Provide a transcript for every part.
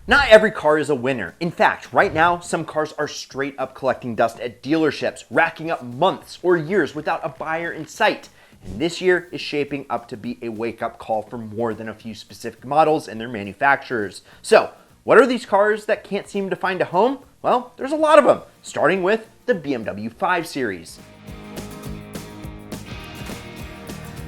Not every car is a winner. In fact, right now, some cars are straight up collecting dust at dealerships, racking up months or years without a buyer in sight. And this year is shaping up to be a wake-up call for more than a few specific models and their manufacturers. So, what are these cars that can't seem to find a home? Well, there's a lot of them, starting with the BMW 5 Series.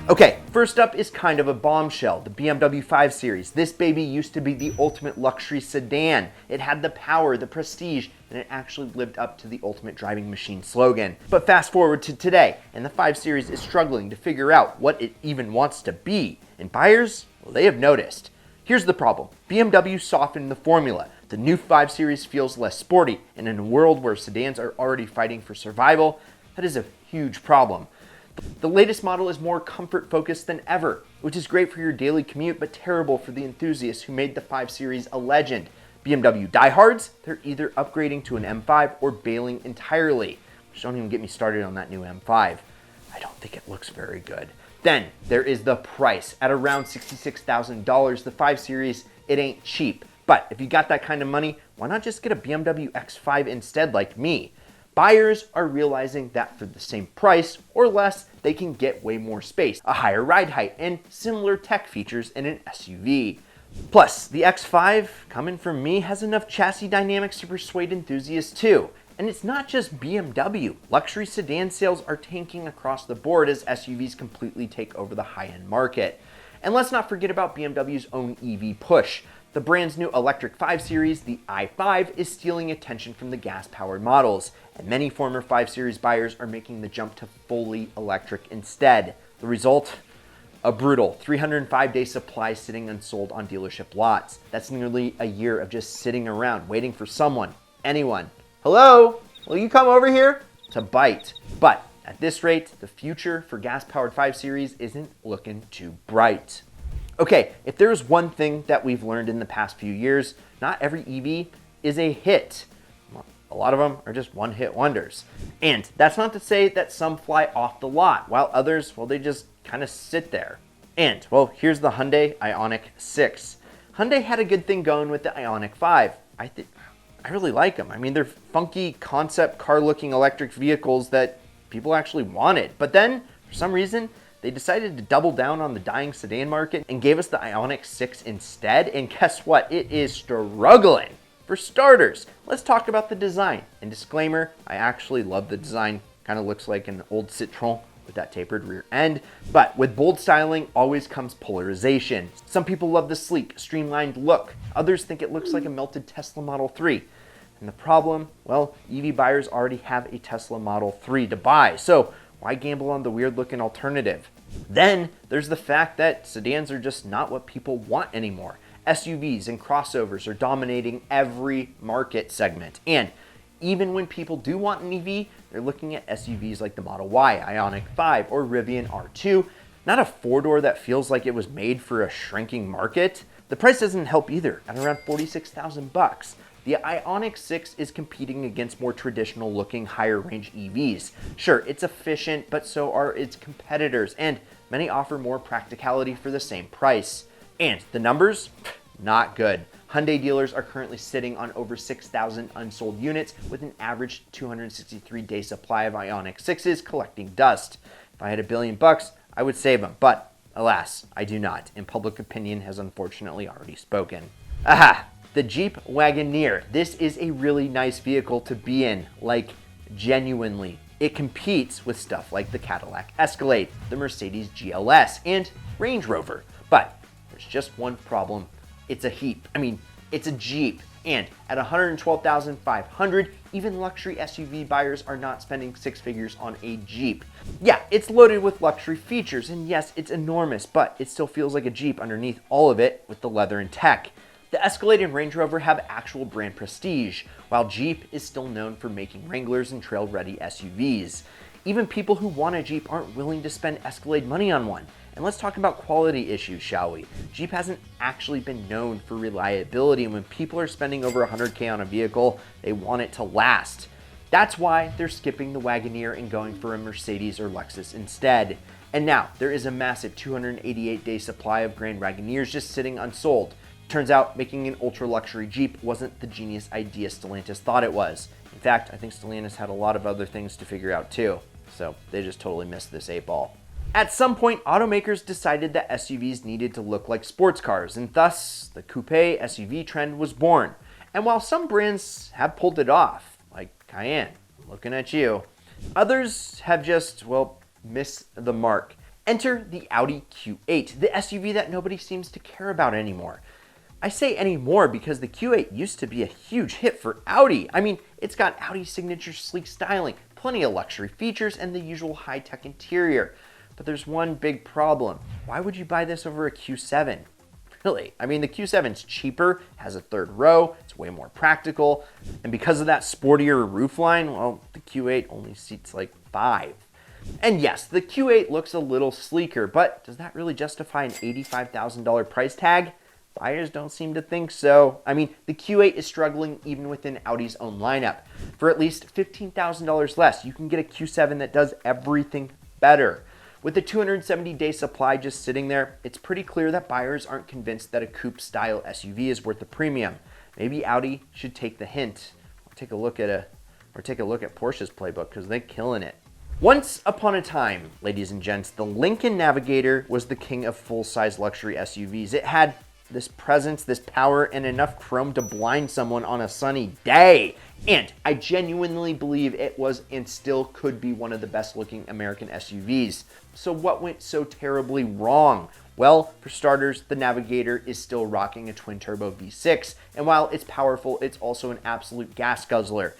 Okay, first up is kind of a bombshell, the BMW 5 Series. This baby used to be the ultimate luxury sedan. It had the power, the prestige, and it actually lived up to the ultimate driving machine slogan. But fast forward to today, and the 5 Series is struggling to figure out what it even wants to be. And buyers, well, they have noticed. Here's the problem. BMW softened the formula. The new 5 Series feels less sporty, and in a world where sedans are already fighting for survival, that is a huge problem. The latest model is more comfort-focused than ever, which is great for your daily commute, but terrible for the enthusiasts who made the 5 Series a legend. BMW diehards, they're either upgrading to an M5 or bailing entirely. Which don't even get me started on that new M5. I don't think it looks very good. Then, there is the price. At around $66,000, the 5 Series, it ain't cheap. But if you got that kind of money, why not just get a BMW X5 instead like me? Buyers are realizing that for the same price or less, they can get way more space, a higher ride height, and similar tech features in an SUV. Plus, the X5, coming from me, has enough chassis dynamics to persuade enthusiasts too. And it's not just BMW. Luxury sedan sales are tanking across the board as SUVs completely take over the high-end market. And let's not forget about BMW's own EV push. The brand's new electric 5 Series, the i5, is stealing attention from the gas-powered models, and many former 5 Series buyers are making the jump to fully electric instead. The result? A brutal 305-day supply sitting unsold on dealership lots. That's nearly a year of just sitting around waiting for someone, anyone. Hello? Will you come over here? To bite. But at this rate, the future for gas-powered 5 Series isn't looking too bright. Okay, if there's one thing that we've learned in the past few years, not every EV is a hit. A lot of them are just one-hit wonders. And that's not to say that some fly off the lot, while others, well, they just kind of sit there. And, well, here's the Hyundai Ioniq 6. Hyundai had a good thing going with the Ioniq 5. I really like them. I mean, they're funky concept car-looking electric vehicles that people actually wanted. But then, for some reason, they decided to double down on the dying sedan market and gave us the Ioniq 6 instead, and guess what? It is struggling. For starters, let's talk about the design. And disclaimer, I actually love the design. Kind of looks like an old Citroen with that tapered rear end. But with bold styling always comes polarization. Some people love the sleek, streamlined look. Others think it looks like a melted Tesla Model 3. And the problem, well, EV buyers already have a Tesla Model 3 to buy. So why gamble on the weird-looking alternative? Then there's the fact that sedans are just not what people want anymore. SUVs and crossovers are dominating every market segment. And even when people do want an EV, they're looking at SUVs like the Model Y, Ioniq 5, or Rivian R2, not a four-door that feels like it was made for a shrinking market. The price doesn't help either, at around $46,000. The Ioniq 6 is competing against more traditional-looking, higher-range EVs. Sure, it's efficient, but so are its competitors, and many offer more practicality for the same price. And the numbers? Not good. Hyundai dealers are currently sitting on over 6,000 unsold units with an average 263-day supply of Ioniq 6s collecting dust. If I had $1 billion, I would save them, but alas, I do not, and public opinion has unfortunately already spoken. Aha! The Jeep Wagoneer. This is a really nice vehicle to be in, like genuinely. It competes with stuff like the Cadillac Escalade, the Mercedes GLS, and Range Rover. But there's just one problem. It's a heap. It's a Jeep. And at $112,500, even luxury SUV buyers are not spending six figures on a Jeep. Yeah, it's loaded with luxury features, and yes, it's enormous, but it still feels like a Jeep underneath all of it with the leather and tech. The Escalade and Range Rover have actual brand prestige, while Jeep is still known for making Wranglers and trail-ready SUVs. Even people who want a Jeep aren't willing to spend Escalade money on one. And let's talk about quality issues, shall we? Jeep hasn't actually been known for reliability, and when people are spending over $100K on a vehicle, they want it to last. That's why they're skipping the Wagoneer and going for a Mercedes or Lexus instead. And now, there is a massive 288-day supply of Grand Wagoneers just sitting unsold. Turns out making an ultra-luxury Jeep wasn't the genius idea Stellantis thought it was. In fact, I think Stellantis had a lot of other things to figure out too, so they just totally missed this 8-ball. At some point, automakers decided that SUVs needed to look like sports cars, and thus the coupe SUV trend was born. And while some brands have pulled it off, like Cayenne, looking at you, others have just, well, missed the mark. Enter the Audi Q8, the SUV that nobody seems to care about anymore. I say anymore because the Q8 used to be a huge hit for Audi. I mean, it's got Audi's signature sleek styling, plenty of luxury features, and the usual high-tech interior. But there's one big problem. Why would you buy this over a Q7? Really? I mean, the Q7's cheaper, has a third row, it's way more practical, and because of that sportier roofline, well, the Q8 only seats like 5. And yes, the Q8 looks a little sleeker, but does that really justify an $85,000 price tag? Buyers don't seem to think so. I mean, the Q8 is struggling even within Audi's own lineup. For at least $15,000 less, you can get a Q7 that does everything better. With the 270-day supply just sitting there, it's pretty clear that buyers aren't convinced that a coupe-style SUV is worth the premium. Maybe Audi should take the hint, or take a look at Porsche's playbook, because they're killing it. Once upon a time, ladies and gents, the Lincoln Navigator was the king of full-size luxury SUVs. It had this presence, this power, and enough chrome to blind someone on a sunny day. And I genuinely believe it was and still could be one of the best looking American SUVs. So what went so terribly wrong? Well, for starters, the Navigator is still rocking a twin-turbo V6, and while it's powerful, it's also an absolute gas guzzler.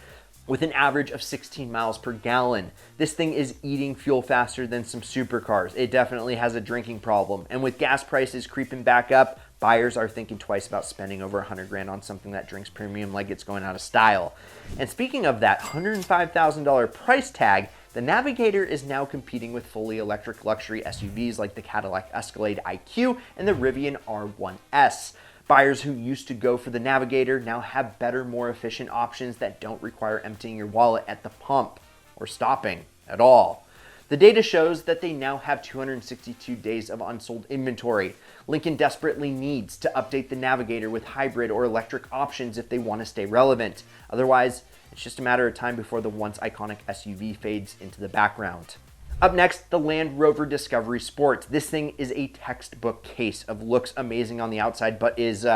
With an average of 16 miles per gallon. This thing is eating fuel faster than some supercars. It definitely has a drinking problem. And with gas prices creeping back up, buyers are thinking twice about spending over $100,000 on something that drinks premium like it's going out of style. And speaking of that $105,000 price tag, the Navigator is now competing with fully electric luxury SUVs like the Cadillac Escalade IQ and the Rivian R1S. Buyers who used to go for the Navigator now have better, more efficient options that don't require emptying your wallet at the pump or stopping at all. The data shows that they now have 262 days of unsold inventory. Lincoln desperately needs to update the Navigator with hybrid or electric options if they want to stay relevant. Otherwise, it's just a matter of time before the once iconic SUV fades into the background. Up next, the Land Rover Discovery Sport. This thing is a textbook case of looks amazing on the outside, but is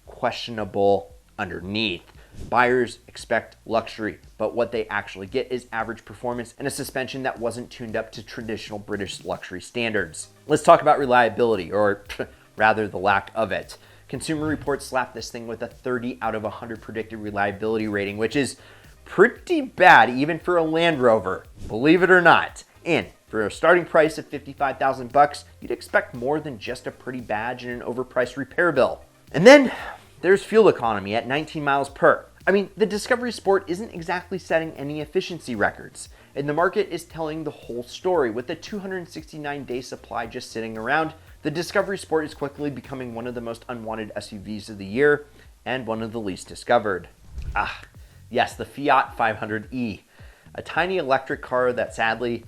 questionable underneath. Buyers expect luxury, but what they actually get is average performance and a suspension that wasn't tuned up to traditional British luxury standards. Let's talk about reliability, or rather the lack of it. Consumer Reports slapped this thing with a 30 out of 100 predicted reliability rating, which is pretty bad even for a Land Rover, believe it or not. And for a starting price of $55,000, you'd expect more than just a pretty badge and an overpriced repair bill. And then there's fuel economy at 19 miles per. I mean, the Discovery Sport isn't exactly setting any efficiency records, and the market is telling the whole story. With the 269-day supply just sitting around, the Discovery Sport is quickly becoming one of the most unwanted SUVs of the year and one of the least discovered. Yes, the Fiat 500e, a tiny electric car that sadly,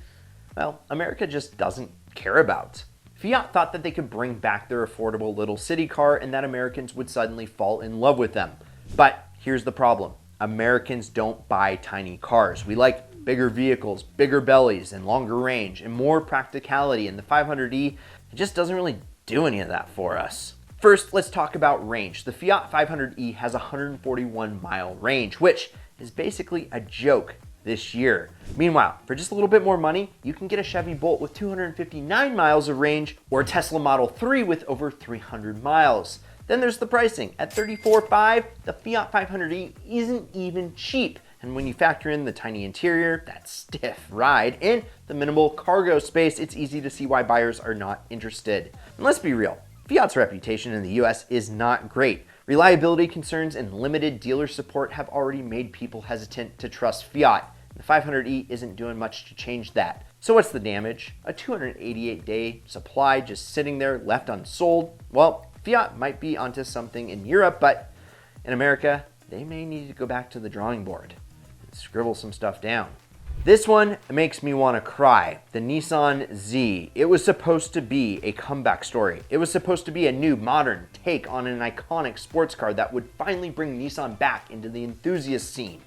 well, America just doesn't care about. Fiat thought that they could bring back their affordable little city car and that Americans would suddenly fall in love with them. But here's the problem. Americans don't buy tiny cars. We like bigger vehicles, bigger bellies, and longer range, and more practicality, and the 500e, it just doesn't really do any of that for us. First, let's talk about range. The Fiat 500e has a 141-mile range, which is basically a joke this year. Meanwhile, for just a little bit more money, you can get a Chevy Bolt with 259 miles of range or a Tesla Model 3 with over 300 miles. Then there's the pricing. At $34,500, the Fiat 500e isn't even cheap. And when you factor in the tiny interior, that stiff ride, and the minimal cargo space, it's easy to see why buyers are not interested. And let's be real, Fiat's reputation in the US is not great. Reliability concerns and limited dealer support have already made people hesitant to trust Fiat. The 500e isn't doing much to change that. So what's the damage? A 288-day supply just sitting there left unsold? Well, Fiat might be onto something in Europe, but in America, they may need to go back to the drawing board and scribble some stuff down. This one makes me want to cry. The Nissan Z. It was supposed to be a comeback story. It was supposed to be a new, modern take on an iconic sports car that would finally bring Nissan back into the enthusiast scene,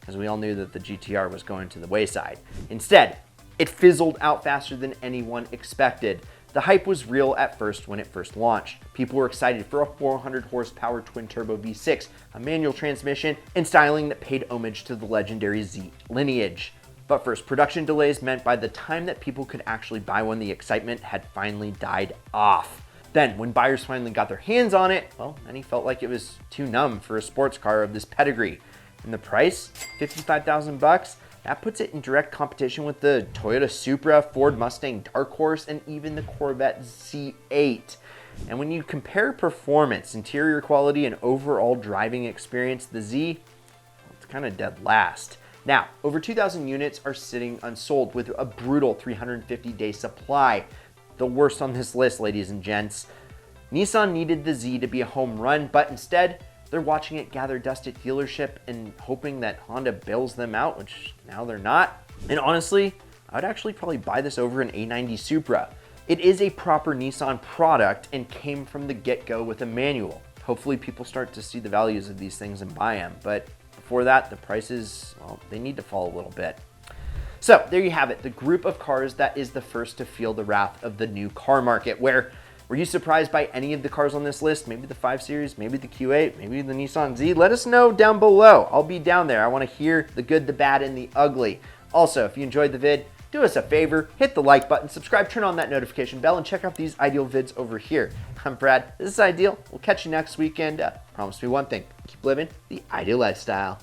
because we all knew that the GTR was going to the wayside. Instead, it fizzled out faster than anyone expected. The hype was real at first when it first launched. People were excited for a 400 horsepower twin-turbo V6, a manual transmission, and styling that paid homage to the legendary Z lineage. But first, production delays meant by the time that people could actually buy one, the excitement had finally died off. Then, when buyers finally got their hands on it, well, then he felt like it was too numb for a sports car of this pedigree. And the price, $55,000, that puts it in direct competition with the Toyota Supra, Ford Mustang Dark Horse, and even the Corvette C8. And when you compare performance, interior quality, and overall driving experience, the Z, well, it's kind of dead last. Now, over 2,000 units are sitting unsold with a brutal 350-day supply. The worst on this list, ladies and gents. Nissan needed the Z to be a home run, but instead, they're watching it gather dust at dealership and hoping that Honda bails them out, which now they're not. And honestly, I would actually probably buy this over an A90 Supra. It is a proper Nissan product and came from the get-go with a manual. Hopefully people start to see the values of these things and buy them, but before that, the prices, well, they need to fall a little bit. So there you have it, the group of cars that is the first to feel the wrath of the new car market. Were you surprised by any of the cars on this list? Maybe the 5 Series, maybe the Q8, maybe the Nissan Z? Let us know down below. I'll be down there. I want to hear the good, the bad, and the ugly. Also, if you enjoyed the vid, do us a favor, hit the like button, subscribe, turn on that notification bell, and check out these Ideal vids over here. I'm Brad, this is Ideal. We'll catch you next week, and promise me one thing, keep living the Ideal lifestyle.